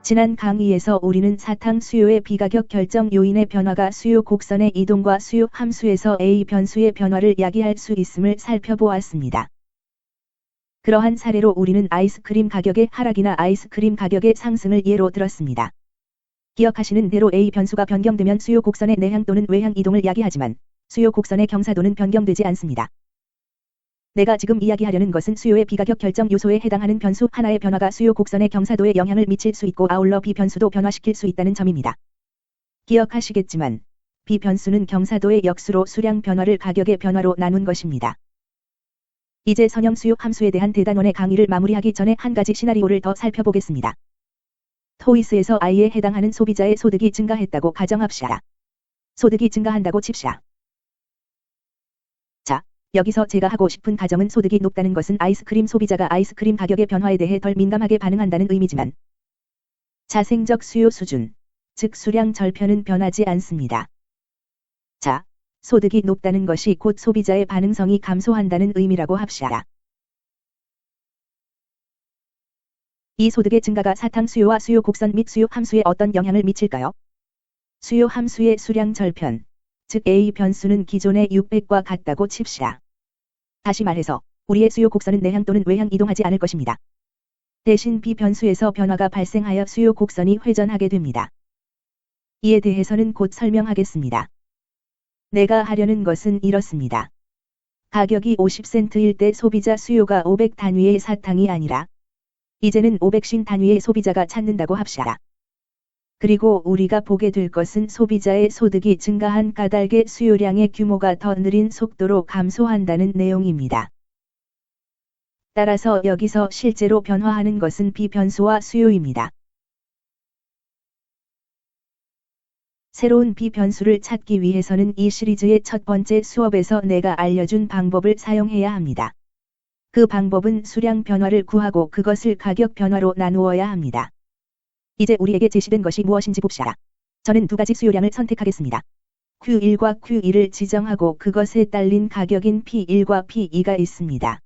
지난 강의에서 우리는 사탕 수요의 비가격 결정 요인의 변화가 수요 곡선의 이동과 수요 함수에서 A 변수의 변화를 야기할 수 있음을 살펴보았습니다. 그러한 사례로 우리는 아이스크림 가격의 하락이나 아이스크림 가격의 상승을 예로 들었습니다. 기억하시는 대로 A 변수가 변경되면 수요 곡선의 내향 또는 외향 이동을 야기하지만 수요 곡선의 경사도는 변경되지 않습니다. 내가 지금 이야기하려는 것은 수요의 비가격 결정 요소에 해당하는 변수 하나의 변화가 수요 곡선의 경사도에 영향을 미칠 수 있고 아울러 B 변수도 변화시킬 수 있다는 점입니다. 기억하시겠지만 B 변수는 경사도의 역수로 수량 변화를 가격의 변화로 나눈 것입니다. 이제 선형 수요 함수에 대한 대단원의 강의를 마무리하기 전에 한 가지 시나리오를 더 살펴보겠습니다. 토이스에서 I에 해당하는 소비자의 소득이 증가했다고 가정합시다. 소득이 증가한다고 칩시다. 자, 여기서 제가 하고 싶은 가정은 소득이 높다는 것은 아이스크림 소비자가 아이스크림 가격의 변화에 대해 덜 민감하게 반응한다는 의미지만 자생적 수요 수준, 즉 수량 절편은 변하지 않습니다. 자, 소득이 높다는 것이 곧 소비자의 반응성이 감소한다는 의미라고 합시다. 이 소득의 증가가 사탕 수요와 수요 곡선 및 수요 함수에 어떤 영향을 미칠까요? 수요 함수의 수량 절편, 즉 A 변수는 기존의 600과 같다고 칩시다. 다시 말해서 우리의 수요 곡선은 내향 또는 외향 이동하지 않을 것입니다. 대신 B 변수에서 변화가 발생하여 수요 곡선이 회전하게 됩니다. 이에 대해서는 곧 설명하겠습니다. 내가 하려는 것은 이렇습니다. 가격이 50센트일 때 소비자 수요가 500 단위의 사탕이 아니라 이제는 500신 단위의 소비자가 찾는다고 합시다. 그리고 우리가 보게 될 것은 소비자의 소득이 증가한 까닭에 수요량의 규모가 더 느린 속도로 감소한다는 내용입니다. 따라서 여기서 실제로 변화하는 것은 B 변수와 수요입니다. 새로운 B 변수를 찾기 위해서는 이 시리즈의 첫 번째 수업에서 내가 알려준 방법을 사용해야 합니다. 그 방법은 수량 변화를 구하고 그것을 가격 변화로 나누어야 합니다. 이제 우리에게 제시된 것이 무엇인지 봅시다. 저는 두 가지 수요량을 선택하겠습니다. Q1과 Q2를 지정하고 그것에 딸린 가격인 P1과 P2가 있습니다.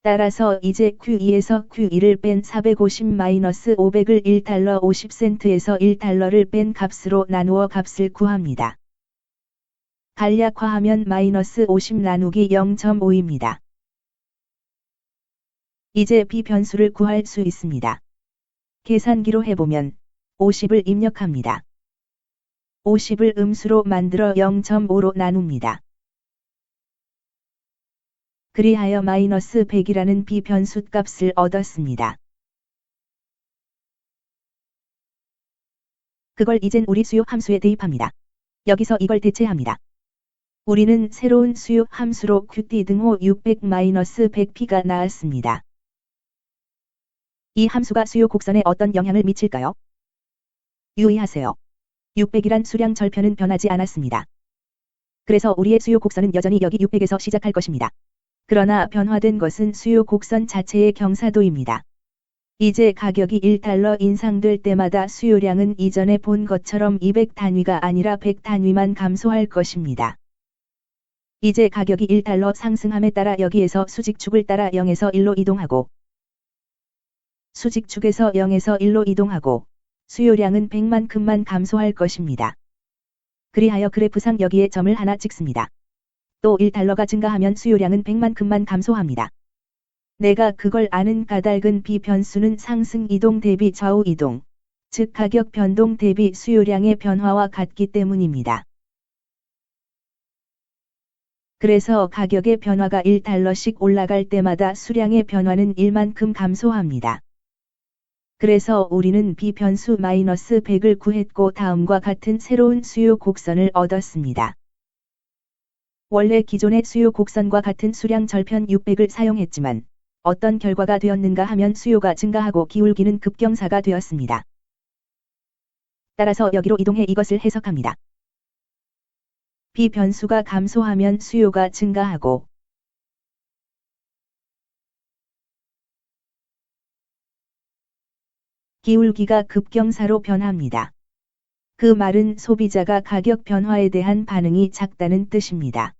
따라서 이제 Q2에서 Q2를 뺀 450-500을 1달러 50센트에서 1달러를 뺀 값으로 나누어 값을 구합니다. 간략화하면 -50 나누기 0.5입니다. 이제 B 변수를 구할 수 있습니다. 계산기로 해보면 50을 입력합니다. 50을 음수로 만들어 0.5로 나눕니다. 그리하여 -100이라는 B 변수 값을 얻었습니다. 그걸 이젠 우리 수요 함수에 대입합니다. 여기서 이걸 대체합니다. 우리는 새로운 수요 함수로 QT 등호 600-100P가 나왔습니다. 이 함수가 수요 곡선에 어떤 영향을 미칠까요? 유의하세요. 600이란 수량 절편은 변하지 않았습니다. 그래서 우리의 수요 곡선은 여전히 여기 600에서 시작할 것입니다. 그러나 변화된 것은 수요 곡선 자체의 경사도입니다. 이제 가격이 1달러 인상될 때마다 수요량은 이전에 본 것처럼 200 단위가 아니라 100 단위만 감소할 것입니다. 이제 가격이 1달러 상승함에 따라 여기에서 수직축을 따라 0에서 1로 이동하고 수직축에서 0에서 1로 이동하고 수요량은 100만큼만 감소할 것입니다. 그리하여 그래프상 여기에 점을 하나 찍습니다. 또 1달러가 증가하면 수요량은 100만큼만 감소합니다. 내가 그걸 아는 까닭은 B 변수는 상승 이동 대비 좌우 이동, 즉 가격 변동 대비 수요량의 변화와 같기 때문입니다. 그래서 가격의 변화가 1달러씩 올라갈 때마다 수량의 변화는 1만큼 감소합니다. 그래서 우리는 B 변수 -100을 구했고 다음과 같은 새로운 수요 곡선을 얻었습니다. 원래 기존의 수요 곡선과 같은 수량 절편 600을 사용했지만 어떤 결과가 되었는가 하면 수요가 증가하고 기울기는 급경사가 되었습니다. 따라서 여기로 이동해 이것을 해석합니다. B 변수가 감소하면 수요가 증가하고 기울기가 급경사로 변합니다. 그 말은 소비자가 가격 변화에 대한 반응이 작다는 뜻입니다.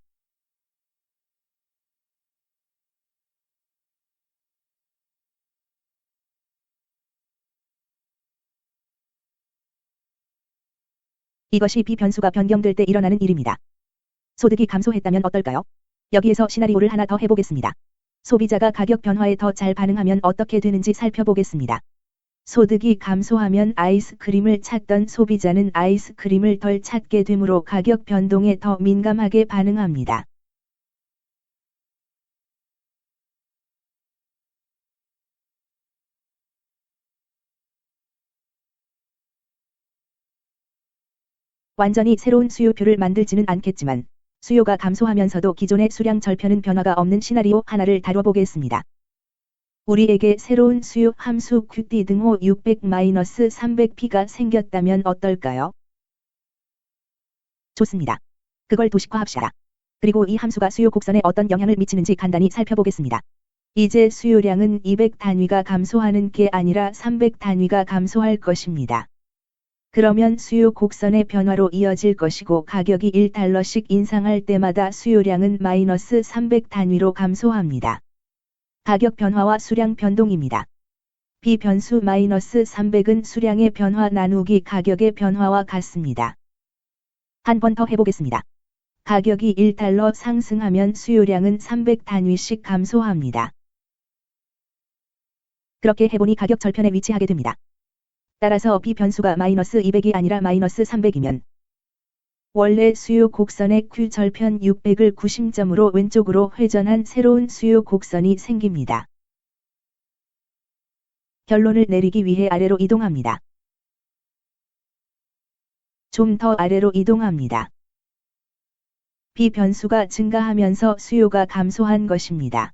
이것이 B 변수가 변경될 때 일어나는 일입니다. 소득이 감소했다면 어떨까요? 여기에서 시나리오를 하나 더 해보겠습니다. 소비자가 가격 변화에 더 잘 반응하면 어떻게 되는지 살펴보겠습니다. 소득이 감소하면 아이스크림을 찾던 소비자는 아이스크림을 덜 찾게 되므로 가격 변동에 더 민감하게 반응합니다. 완전히 새로운 수요표를 만들지는 않겠지만 수요가 감소하면서도 기존의 수량 절편은 변화가 없는 시나리오 하나를 다뤄보겠습니다. 우리에게 새로운 수요 함수 QT 등호 600-300P가 생겼다면 어떨까요? 좋습니다. 그걸 도식화합시다. 그리고 이 함수가 수요 곡선에 어떤 영향을 미치는지 간단히 살펴보겠습니다. 이제 수요량은 200단위가 감소하는 게 아니라 300단위가 감소할 것입니다. 그러면 수요 곡선의 변화로 이어질 것이고 가격이 1달러씩 인상할 때마다 수요량은 마이너스 300단위로 감소합니다. 가격 변화와 수량 변동입니다. B 변수 마이너스 300은 수량의 변화 나누기 가격의 변화와 같습니다. 한 번 더 해보겠습니다. 가격이 1달러 상승하면 수요량은 300단위씩 감소합니다. 그렇게 해보니 가격 절편에 위치하게 됩니다. 따라서 B 변수가 마이너스 200이 아니라 마이너스 300이면 원래 수요 곡선의 Q 절편 600을 구심점으로 왼쪽으로 회전한 새로운 수요 곡선이 생깁니다. 결론을 내리기 위해 아래로 이동합니다. 좀 더 아래로 이동합니다. B 변수가 증가하면서 수요가 감소한 것입니다.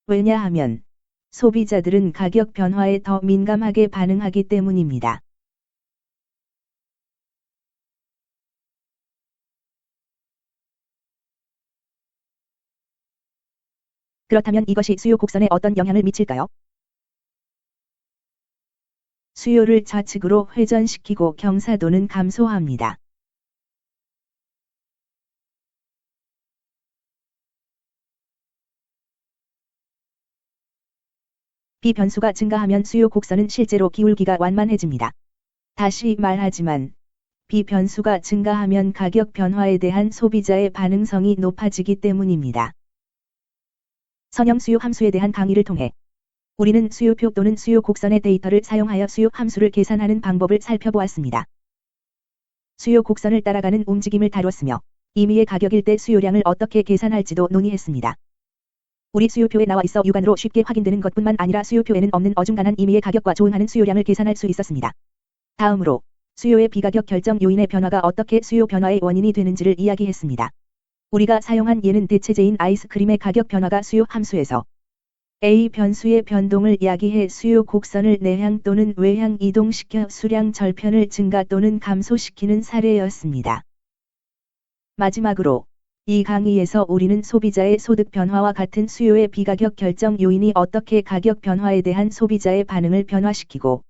왜냐하면 소비자들은 가격 변화에 더 민감하게 반응하기 때문입니다. 그렇다면 이것이 수요 곡선에 어떤 영향을 미칠까요? 수요를 좌측으로 회전시키고 경사도는 감소합니다. B 변수가 증가하면 수요 곡선은 실제로 기울기가 완만해집니다. 다시 말하지만 B 변수가 증가하면 가격 변화에 대한 소비자의 반응성이 높아지기 때문입니다. 선형 수요 함수에 대한 강의를 통해 우리는 수요표 또는 수요 곡선의 데이터를 사용하여 수요 함수를 계산하는 방법을 살펴보았습니다. 수요 곡선을 따라가는 움직임을 다뤘으며 임의의 가격일 때 수요량을 어떻게 계산할지도 논의했습니다. 우리 수요표에 나와 있어 육안으로 쉽게 확인되는 것뿐만 아니라 수요표에는 없는 어중간한 임의의 가격과 조응하는 수요량을 계산할 수 있었습니다. 다음으로 수요의 비가격 결정 요인의 변화가 어떻게 수요 변화의 원인이 되는지를 이야기했습니다. 우리가 사용한 예는 대체제인 아이스크림의 가격 변화가 수요 함수에서 A 변수의 변동을 야기해 수요 곡선을 내향 또는 외향 이동시켜 수량 절편을 증가 또는 감소시키는 사례였습니다. 마지막으로 이 강의에서 우리는 소비자의 소득 변화와 같은 수요의 비가격 결정 요인이 어떻게 가격 변화에 대한 소비자의 반응을 변화시키고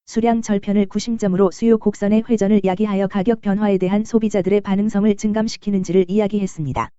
수량 절편을 구심점으로 수요 곡선의 회전을 야기하여 가격 변화에 대한 소비자들의 반응성을 증감시키는지를 이야기했습니다.